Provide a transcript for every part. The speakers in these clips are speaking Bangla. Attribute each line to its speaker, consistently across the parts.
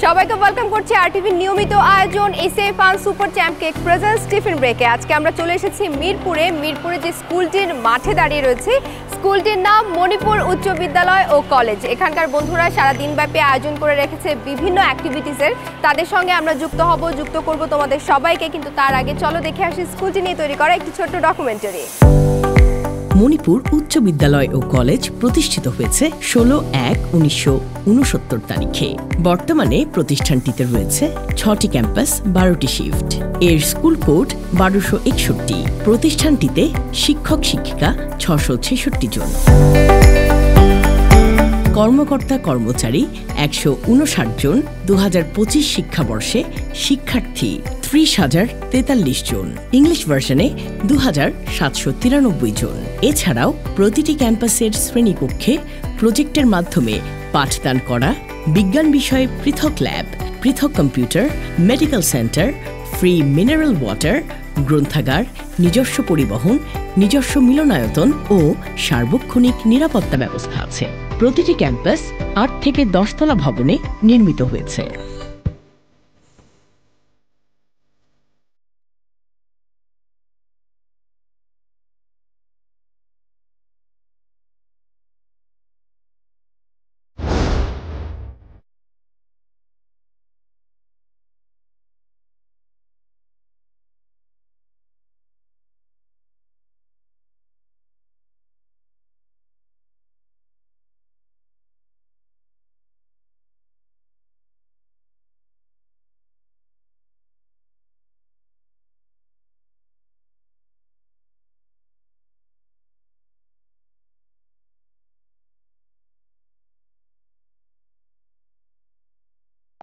Speaker 1: সবাইকে ওয়েলকাম করছি আরটিভির নিয়মিত আয়োজন SA fun super champ cake presence tiffin ব্রেকে। আজকে আমরা চলে এসেছি মিরপুরে যে স্কুলটির মাঠে দাঁড়িয়ে রয়েছে, স্কুলটির নাম মণিপুর উচ্চ বিদ্যালয় ও কলেজ। এখানকার বন্ধুরা সারা দিনব্যাপী আয়োজন করে রেখেছে বিভিন্ন অ্যাক্টিভিটিসের। তাদের সঙ্গে আমরা যুক্ত করব তোমাদের সবাইকে। কিন্তু তার আগে চলো দেখে আসি স্কুলটি নিয়ে তৈরি করা একটি ছোট্ট ডকুমেন্টারি।
Speaker 2: মণিপুর উচ্চ বিদ্যালয় ও কলেজ প্রতিষ্ঠিত হয়েছে 16/1/1969 তারিখে। বর্তমানে প্রতিষ্ঠানটিতে রয়েছে 6টি ক্যাম্পাস, 12টি শিফট। এর স্কুল কোড 1261। প্রতিষ্ঠানটিতে শিক্ষক শিক্ষিকা 666 জন। কর্মকর্তা কর্মচারী 159 জন। 2025 শিক্ষাবর্ষে শিক্ষার্থী 30,043 জন। ইংলিশ ভার্সনে 2,793 জন। এছাড়াও প্রতিটি ক্যাম্পাসের শ্রেণীকক্ষে প্রজেক্টের মাধ্যমে পাঠদান করা, বিজ্ঞান বিষয়ে পৃথক ল্যাব, পৃথক computer, medical centre, free mineral water, গ্রন্থাগার, নিজস্ব পরিবহন, নিজস্ব মিলনায়তন ও সার্বক্ষণিক নিরাপত্তা ব্যবস্থা আছে। প্রতিটি ক্যাম্পাস 8 থেকে 10 তলা ভবনে নির্মিত হয়েছে।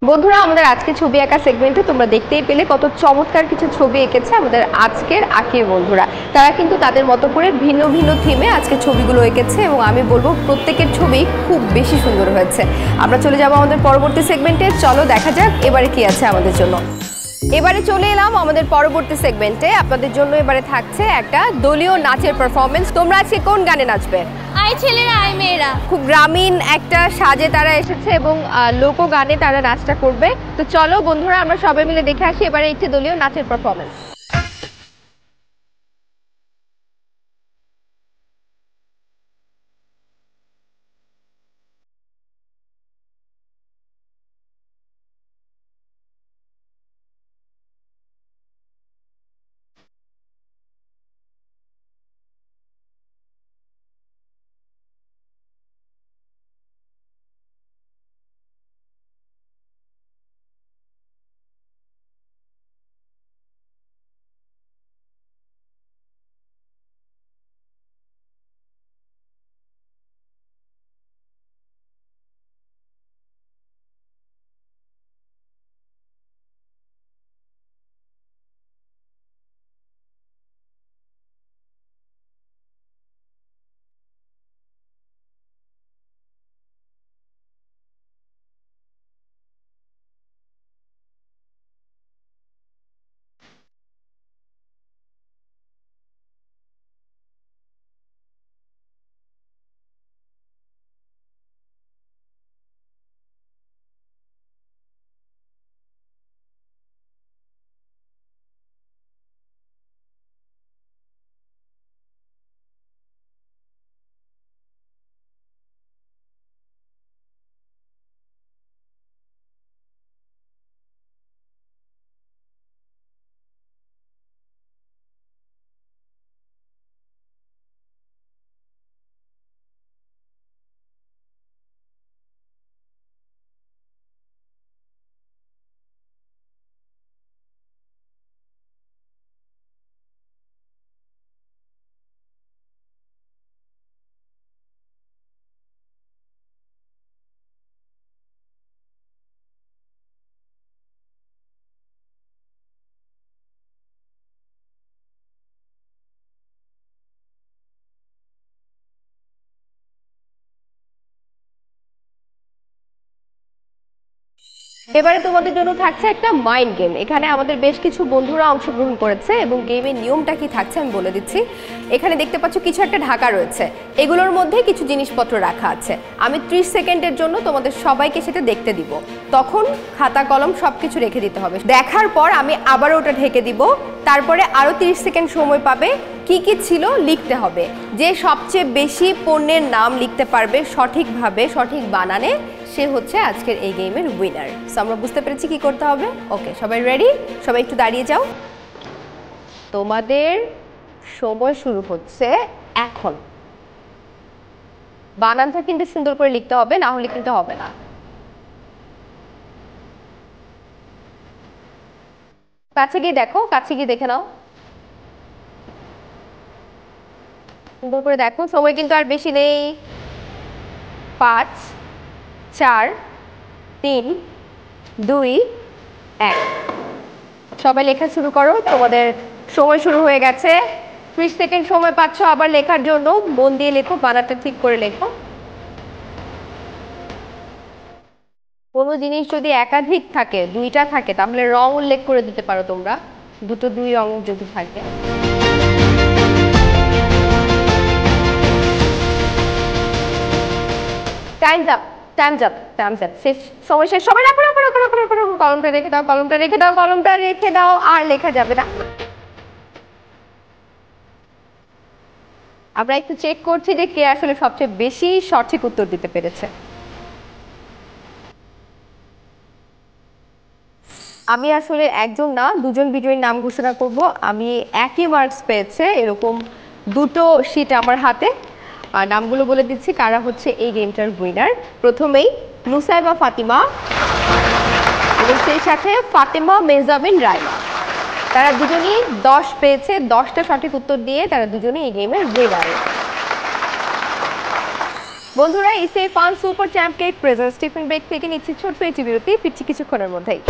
Speaker 1: বন্ধুরা, আমাদের আজকে ছবি আঁকা সেগমেন্টে তোমরা দেখতেই পেলে কত চমৎকার কিছু ছবি এঁকেছে আমাদের আজকের আঁকির বন্ধুরা। তারা কিন্তু তাদের মতো করে ভিন্ন ভিন্ন থিমে আজকে ছবিগুলো এঁকেছে এবং আমি বলবো প্রত্যেকের ছবি খুব বেশি সুন্দর হয়েছে। আমরা চলে যাব আমাদের পরবর্তী সেগমেন্টে। চলো দেখা যাক এবারে কি আছে আমাদের জন্য। এবারে চলে এলাম আমাদের পরবর্তী সেগমেন্টে। আপনাদের জন্য এবারে থাকছে একটা দলীয় নাচের পারফরমেন্স। তোমরা আজকে কোন গানে নাচবে?
Speaker 3: আই ছেলেরা আই মেয়েরা।
Speaker 1: খুব গ্রামীণ একটা সাজে তারা এসেছে এবং লোকগানে তারা নাচটা করবে। তো চলো বন্ধুরা, আমরা সবাই মিলে দেখে আসি এবারে একটি দলীয় নাচের পারফরমেন্স। এবারে তোমাদের জন্য থাকছে একটা মাইন্ড গেম। এখানে আমাদের বেশ কিছু বন্ধুরা অংশগ্রহণ করেছে এবং গেমের নিয়মটা কি থাকছে আমি বলে দিচ্ছি। এখানে দেখতে পাচ্ছ কিছু একটা ঢাকা রয়েছে, এগুলোর মধ্যে কিছু জিনিসপত্র রাখা আছে। আমি 30 সেকেন্ডের জন্য তোমাদের সবাইকে সেটা দেখতে দিব, তখন খাতা কলম সব কিছু রেখে দিতে হবে। দেখার পর আমি আবারও ওটা ঢেকে দিব, তারপরে আরও 30 সেকেন্ড সময় পাবে, কি কি ছিল লিখতে হবে। যে সবচেয়ে বেশি পণ্যের নাম লিখতে পারবে সঠিকভাবে, সঠিক বানানে, সে হচ্ছে আজকের এই গেমের উইনার। সো আমরা বুঝতে পেরেছি কি করতে হবে। ওকে, সবাই রেডি? সবাই একটু দাঁড়িয়ে যাও। তোমাদের সময় শুরু হচ্ছে এখন। বানানটা কিন্তু সুন্দর করে লিখতে হবে, না হলে কিন্তু হবে না। কাছে গিয়ে দেখো, কাছে গিয়ে দেখে নাও, সুন্দর করে দেখো। সময় কিন্তু আর বেশি নেই। 5 4 3 2 1। সবাই লেখা শুরু করো, তোমাদের সময় শুরু হয়ে গেছে। 30 সেকেন্ড সময় পাচ্ছ আবার লেখার জন্য। মন দিয়ে লেখো, বানানটা ঠিক করে লেখো। কোনো জিনিস যদি একাধিক থাকে, দুইটা থাকে, তাহলে রং উল্লেখ করে দিতে পারো তোমরা, দুটো 2 রং যদি থাকে। Times up, Times up, Times up. শেষ, সময় শেষ। সবাই রাখো রাখো রাখো রাখো রাখো রাখো। কলমটা রেখে দাও, কলমটা রেখে দাও, কলমটা রেখে দাও। আর লেখা যাবে না। আমরা একটু চেক করছি যে কে আসলে সবচেয়ে বেশি সঠিক উত্তর দিতে পেরেছে। আমি আসলে একজন না, দুজন বিজয়ীর নাম ঘোষণা করব। আমি একই মার্কস পেয়েছে এরকম দুটো শীট আমার হাতে। আর নামগুলো বলে দিচ্ছি কারা হচ্ছে এই গেমটার উইনার। প্রথমেই নুসাইবা ফাতিমা এবং সেই সাথে ফাতেমা মেহজাবিন রায়মা। তারা দুজনই 10 পেয়েছে। 10টা সঠিক উত্তর দিয়ে তারা দুজনেই এই গেমের উইনার। বন্ধুরা, SA fun super champ cake present tiffin break থেকে নিচ্ছি ছোট্ট একটি বিরতি। ফিরছি কিছুক্ষণের মধ্যেই।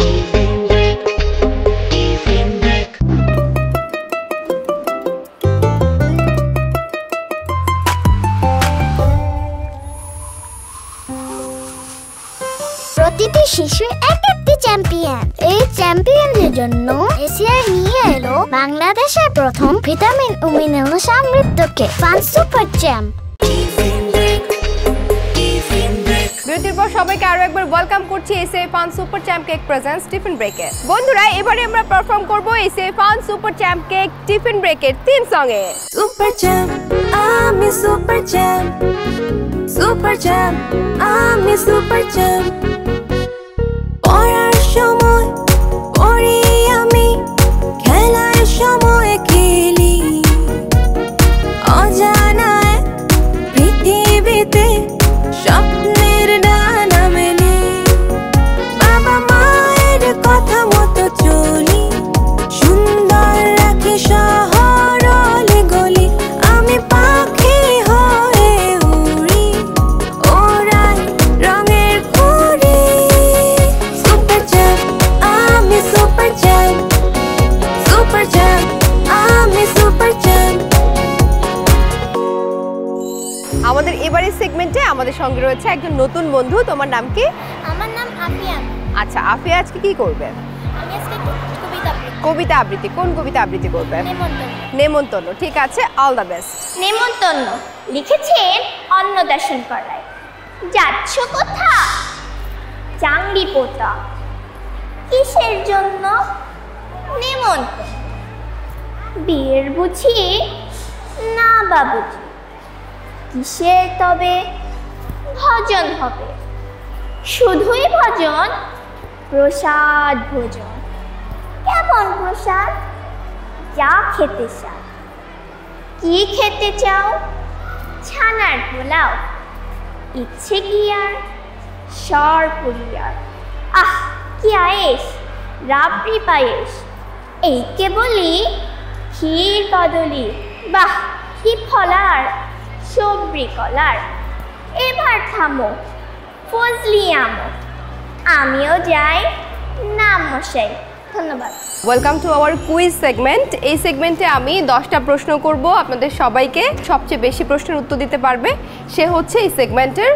Speaker 4: প্রতিটি শিশু এক একটি চ্যাম্পিয়ন। এই চ্যাম্পিয়নদের জন্য এশিয়া নিয়ে এলো বাংলাদেশের প্রথম ভিটামিন ও মিনারেল সমৃদ্ধ কেক ফান সুপার চ্যাম্প।
Speaker 1: বিরতির পর সবাইকে আরো একবার ওয়েলকাম করছি SA fun super champ cake presents tiffin ব্রেকে। বন্ধুরা, এবারে আমরা পারফর্ম করব SA fun super champ cake tiffin ব্রেকের থিম সঙ্গে।
Speaker 5: সুপার চ্যাম্প, আমি সুপার চ্যাম্প, সুপার চ্যাম্প, আমি সুপার চ্যাম্প। পড়ার সময় পড়ি আমি, খেলার সময় খেলি, অজানা এক পৃথিবীতে স্বপ্নের ডানা মেলি। বাবা মায়ের কথা মতো চলি, সুন্দর রাখি শহর অলি গলি। আমি পাখি হয়ে উড়ি, ওড়াই রঙের ঘুড়ি। সুপার চ্যাম্প, আমি সুপার চ্যাম্প, সুপার চ্যাম্প, আমি সুপার চ্যাম্প।
Speaker 1: আমাদের এবারের সেগমেন্টে আমাদের সঙ্গে রয়েছে একজন নতুন বন্ধু। তোমার নাম কি?
Speaker 4: আমার নাম আফিয়া।
Speaker 1: আচ্ছা, আফিয়া আজকে কি করবে?
Speaker 4: আমি আজকে কবিতা
Speaker 1: কবিতা আবৃত্তি। কোন কবিতা আবৃত্তি করবে? নেমন্তন্ন। ঠিক আছে, অল দ্য বেস্ট।
Speaker 3: নেমন্তন্ন লিখেছেন অন্নদাসন করায়। যাচ্ছ কোথা? চাংড়ি পোতা। কিসের জন্য? নেমন্তন্ন। বিয়ের বুঝি? না বাবুজি। কিসের তবে? ভজন হবে। শুধুই ভজন? প্রসাদ ভোজন। কেমন প্রসাদ? যা খেতে চাও। কি খেতে চাও? ছানার পোলাও। ইচ্ছে কি আর? সর পুরিয়ার। আহ, কি আয়েস! রাবড়ি পায়েস। এইকে বলি ক্ষীর কদলি। বাহ, কি ফলার! সবরি কলার। এবার থামো, ফজলি আমো। আমিও যাই নাম মশাই। ধন্যবাদ।
Speaker 1: Welcome to our quiz segment. এই সেগমেন্টে আমি 10টা প্রশ্ন করব আপনাদের সবাইকে। সবচেয়ে বেশি প্রশ্নের উত্তর দিতে পারবে সে হচ্ছে এই সেগমেন্টের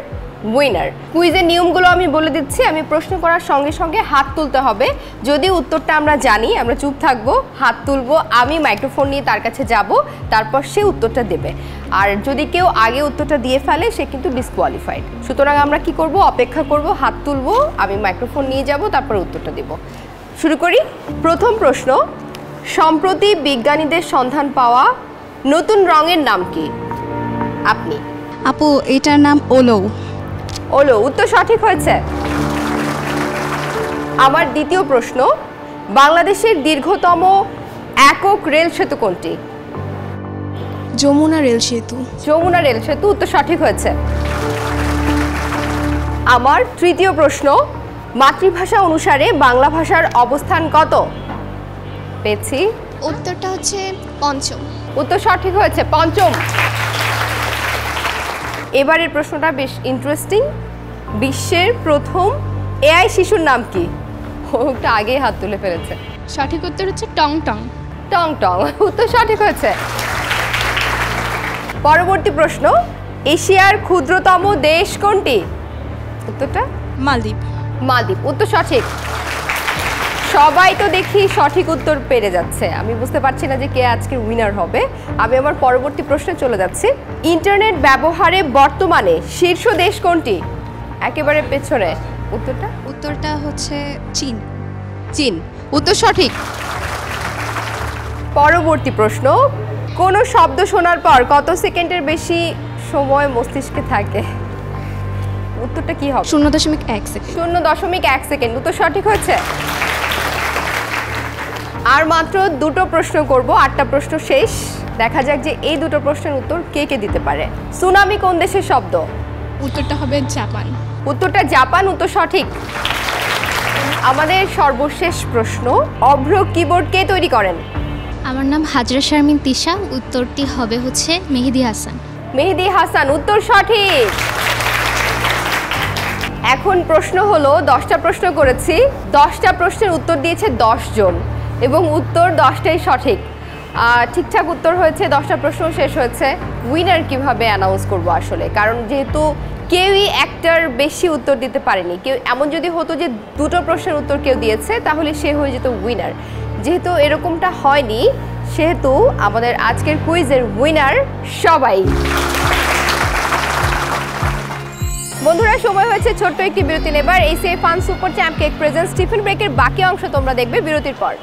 Speaker 1: উইনার। কুইজের নিয়মগুলো আমি বলে দিচ্ছি। আমি প্রশ্ন করার সঙ্গে সঙ্গে হাত তুলতে হবে। যদি উত্তরটা আমরা জানি আমরা চুপ থাকবো, হাত তুলবো, আমি মাইক্রোফোন নিয়ে তার কাছে যাব, তারপর সে উত্তরটা দেবে। আর যদি কেউ আগে উত্তরটা দিয়ে ফেলে সে কিন্তু ডিসকোয়ালিফাইড। সুতরাং আমরা কি করব, অপেক্ষা করব, হাত তুলবো, আমি মাইক্রোফোন নিয়ে যাব, তারপর উত্তরটা দেব। শুরু করি। প্রথম প্রশ্ন, সম্প্রতি বিজ্ঞানীদের সন্ধান পাওয়া নতুন রঙের নাম কি? আপনি।
Speaker 6: আপু, এটার নাম ওলো।
Speaker 1: ওলো, উত্তর সঠিক হয়েছে। আমার দ্বিতীয় প্রশ্ন, বাংলাদেশের দীর্ঘতম একক রেল সেতু কোনটি?
Speaker 6: যমুনা রেল সেতু।
Speaker 1: যমুনা রেল সেতু, উত্তর সঠিক হয়েছে। আমার তৃতীয় প্রশ্ন, মাতৃভাষা অনুসারে বাংলা ভাষার অবস্থান কত? পেয়েছি।
Speaker 7: উত্তরটা হচ্ছে পঞ্চম।
Speaker 1: উত্তর সঠিক হয়েছে, পঞ্চম। এবারের প্রশ্নটা বেশ ইন্টারেস্টিং। বিশ্বের প্রথম এআই শিশুর নাম কি? ওটা আগেই হাত তুলে ফেলেছে।
Speaker 7: সঠিক উত্তর হচ্ছে টং টং।
Speaker 1: টং টং, উত্তর সঠিক হয়েছে। পরবর্তী প্রশ্ন, এশিয়ার ক্ষুদ্রতম দেশ কোনটি? উত্তরটা
Speaker 6: মালদ্বীপ।
Speaker 1: মালদ্বীপ, উত্তর সঠিক। সবাই তো দেখি সঠিক উত্তর পেরে যাচ্ছে, আমি বুঝতে পারছি না যে কে আজকে উইনার হবে। আমি আমার পরবর্তী প্রশ্নে চলে যাচ্ছি। ইন্টারনেট ব্যবহারে বর্তমানে শীর্ষ দেশ কোনটি? একেবারে পেছনে।
Speaker 7: উত্তরটা হচ্ছে চীন।
Speaker 1: চীন, উত্তর সঠিক। পরবর্তী প্রশ্ন, কোন শব্দ শোনার পর কত সেকেন্ডের বেশি সময় মস্তিষ্কে থাকে? উত্তরটা কি হবে?
Speaker 7: 0.1 সেকেন্ড।
Speaker 1: 0.1 সেকেন্ড, উত্তর সঠিক হয়েছে। আর মাত্র দুটো প্রশ্ন করব, 8টা প্রশ্ন শেষ। দেখা যাক যে এই দুটো প্রশ্নের উত্তর কে কে দিতে পারে। সুনামি কোন দেশের শব্দ?
Speaker 7: উত্তরটা হবে জাপান।
Speaker 1: উত্তরটা জাপান, উত্তর সঠিক। আমাদের সর্বশেষ প্রশ্ন, অভ্র কিবোর্ড কে তৈরি করেন?
Speaker 8: আমার নাম হাজরা শারমিন তিশা। উত্তরটি হবে হচ্ছে মেহেদি হাসান।
Speaker 1: মেহেদি হাসান, উত্তর সঠিক। এখন প্রশ্ন হলো, 10টা প্রশ্ন করেছি, 10টা প্রশ্নের উত্তর দিয়েছে 10 জন এবং উত্তর 10টাই সঠিক। ঠিকঠাক উত্তর হয়েছে, 10টা প্রশ্ন শেষ হয়েছে। উইনার কিভাবে অ্যানাউন্স করব আসলে, কারণ যেহেতু কেউই একটার বেশি উত্তর দিতে পারেনি, কেউ এমন যদি হতো যে দুটো প্রশ্নের উত্তর কেউ দিয়েছে তাহলে সে হয়ে যেত উইনার। যেহেতু এরকমটা হয়নি সেহেতু আমাদের আজকের কুইজের উইনার সবাই। বন্ধুরা, সময় হয়েছে ছোট্ট একটি বিরতি নেবার। ACI fun super champ cake presents tiffin ব্রেকের বাকি অংশ তোমরা দেখবে বিরতির পর।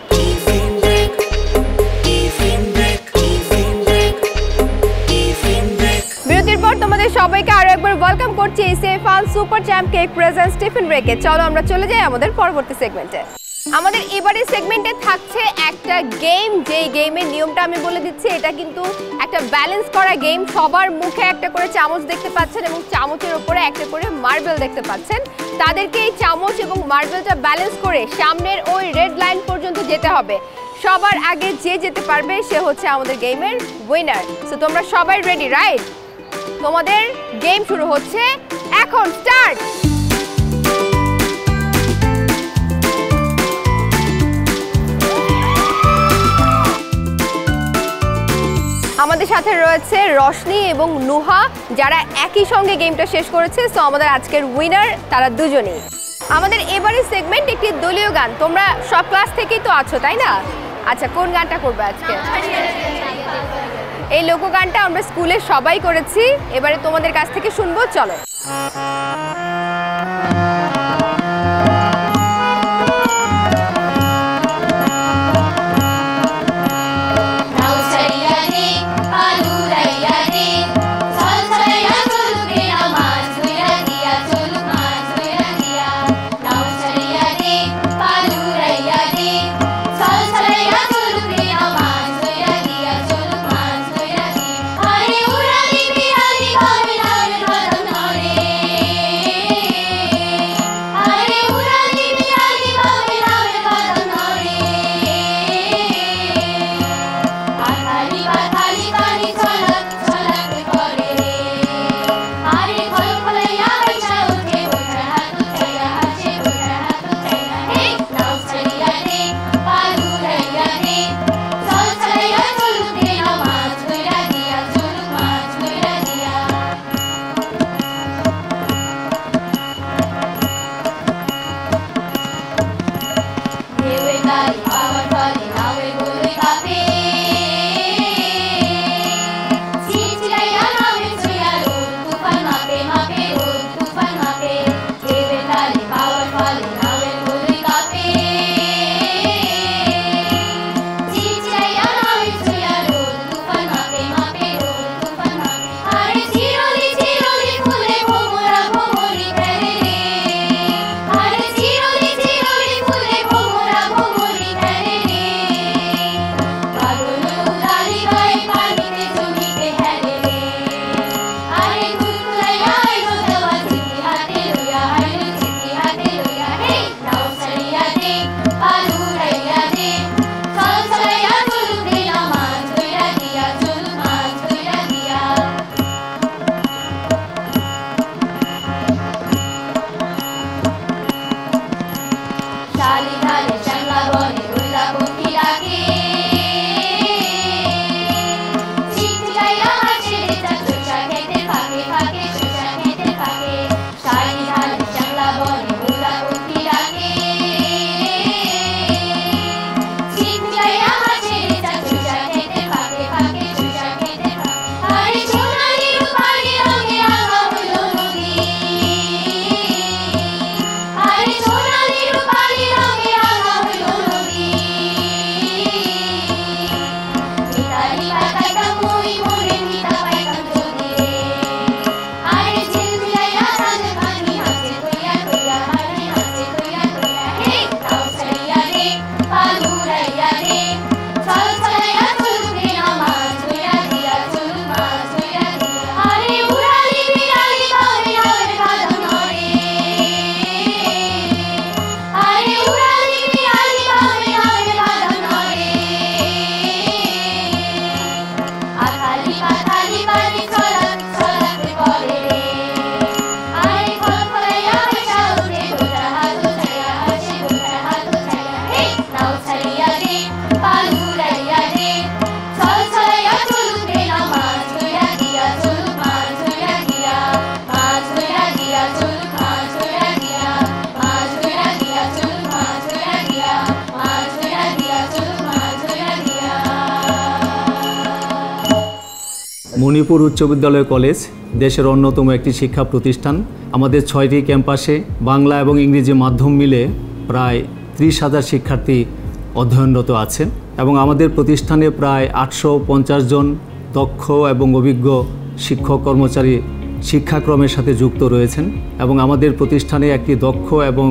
Speaker 1: বিরতির পর তোমাদের সবাইকে আরো একবার ওয়েলকাম করছি ACI fun super champ cake presents tiffin ব্রেকে। চলো আমরা চলে যাই আমাদের পরবর্তী সেগমেন্টে। আমাদের এবারের সেগমেন্টে থাকছে একটা গেম, যেই গেমের নিয়মটা আমি বলে দিচ্ছি। এটা কিন্তু একটা ব্যালেন্স করা গেম। সবার মুখে একটা করে চামচ দেখতে পাচ্ছেন এবং চামচের উপরে একটা করে মার্বেল দেখতে পাচ্ছেন। তাদেরকে এই চামচ এবং মার্বেলটা ব্যালেন্স করে সামনের ওই রেড লাইন পর্যন্ত যেতে হবে। সবার আগে যে যেতে পারবে সে হচ্ছে আমাদের গেমের উইনার। সো তোমরা সবাই রেডি, রাইট? তোমাদের গেম শুরু হচ্ছে এখন, স্টার্ট। আমাদের সাথে রয়েছে রশনি এবং নুহা, যারা একই সঙ্গে গেমটা শেষ করেছে। সো আমাদের আজকের উইনার তারা দুজনেই। আমাদের এবারের সেগমেন্ট একটি দলীয় গান। তোমরা সব ক্লাস থেকেই তো আছো, তাই না? আচ্ছা, কোন গানটা করবে আজকে? এই লোকগানটা আমরা স্কুলে সবাই করেছি, এবারে তোমাদের কাছ থেকে শুনবো, চলো।
Speaker 9: মণিপুর উচ্চ বিদ্যালয় কলেজ দেশের অন্যতম একটি শিক্ষা প্রতিষ্ঠান। আমাদের 6টি ক্যাম্পাসে বাংলা এবং ইংরেজি মাধ্যম মিলে প্রায় 30,000 শিক্ষার্থী অধ্যয়নরত আছে এবং আমাদের প্রতিষ্ঠানে প্রায় 850 জন দক্ষ এবং অভিজ্ঞ শিক্ষক কর্মচারী শিক্ষাক্রমের সাথে যুক্ত রয়েছেন এবং আমাদের প্রতিষ্ঠানে একটি দক্ষ এবং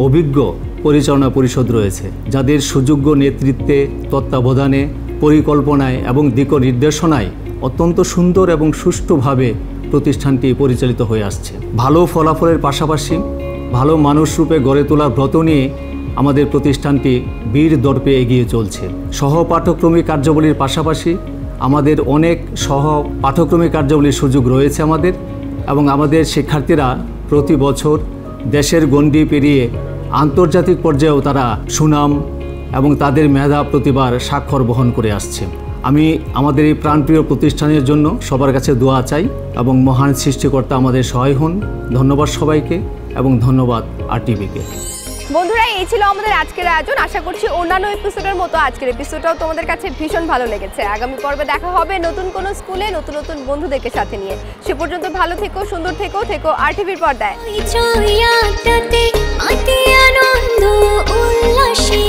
Speaker 9: অভিজ্ঞ পরিচালনা পরিষদ রয়েছে, যাদের সুযোগ্য নেতৃত্বে, তত্ত্বাবধানে, পরিকল্পনায় এবং দিক নির্দেশনায় অত্যন্ত সুন্দর এবং সুষ্ঠুভাবে প্রতিষ্ঠানটি পরিচালিত হয়ে আসছে। ভালো ফলাফলের পাশাপাশি ভালো মানুষরূপে গড়ে তোলার ব্রত নিয়ে আমাদের প্রতিষ্ঠানটি বীর দর্পে এগিয়ে চলছে। সহ পাঠ্যক্রমিক কার্যাবলীর পাশাপাশি আমাদের অনেক সহ পাঠ্যক্রমিক কার্যাবলীর সুযোগ রয়েছে আমাদের, এবং আমাদের শিক্ষার্থীরা প্রতি বছর দেশের গণ্ডি পেরিয়ে আন্তর্জাতিক পর্যায়েও তারা সুনাম এবং তাদের মেধা প্রতিভার স্বাক্ষর বহন করে আসছে। আমি আমাদের এই প্রাণপ্রিয় প্রতিষ্ঠানের জন্য সবার কাছে দোয়া চাই এবং মহান সৃষ্টিকর্তা আমাদের সহায় হন। ধন্যবাদ সবাইকে এবং ধন্যবাদ RTVকে।
Speaker 1: বন্ধুরা, এই ছিল আমাদের আজকের আয়োজন। আশা করছি অন্যান্য এপিসোডের মতো আজকের এপিসোডটাও তোমাদের কাছে ভীষণ ভালো লেগেছে। আগামী পর্বে দেখা হবে নতুন কোনো স্কুলে নতুন নতুন বন্ধুদেরকে সাথে নিয়ে। সে পর্যন্ত ভালো থেকো, সুন্দর থেকো RTVর পর্দায়।
Speaker 5: আনন্দ উল্লাসে